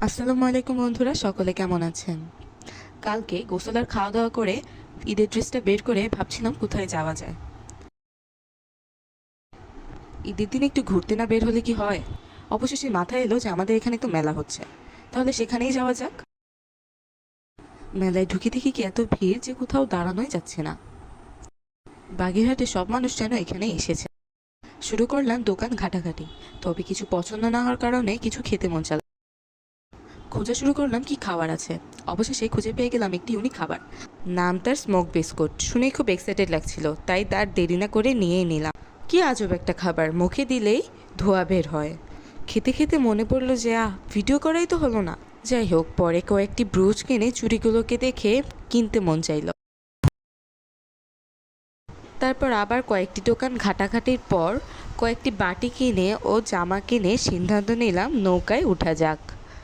আসসালামু আলাইকুম বন্ধুরা, সকলে কেমন আছেন? কালকে গোসল আর খাওয়া দাওয়া করে ঈদের ড্রেসটা বের করে ভাবছিলাম কোথায় যাওয়া যায়। ঈদের দিন একটু ঘুরতে না বের হলে কি হয়? অবশেষে মাথায় এলো যে আমাদের এখানে তো মেলা হচ্ছে, তাহলে সেখানেই যাওয়া যাক। মেলায় ঢুকে দেখি কি এত ভিড় যে কোথাও দাঁড়ানোই যাচ্ছে না। বাগেরহাটে সব মানুষ যেন এখানে এসেছে। শুরু করলাম দোকান ঘাটাঘাটি, তবে কিছু পছন্দ না হওয়ার কারণে কিছু খেতে মন চাল। খোঁজা শুরু করলাম কি খাবার আছে। অবশেষে খুঁজে পেয়ে গেলাম একটি ইউনিক খাবার। নাম তার স্মোক বিস্কুট। শুনেই খুব এক্সাইটেড লাগছিল, তাই তার দেরি না করে নিয়েই নিলাম। কি আজব একটা খাবার, মুখে দিলেই ধোঁয়া বের হয়। খেতে খেতে মনে পড়লো যে ভিডিও করাই তো হলো না। যাই হোক, পরে কয়েকটি ব্রুচ কিনে চুড়িগুলোকে দেখে কিনতে মন চাইল। তারপর আবার কয়েকটি দোকান ঘাটাঘাটির পর কয়েকটি বাটি কিনে ও জামা কিনে সিদ্ধান্ত নিলাম নৌকায় উঠা যাক।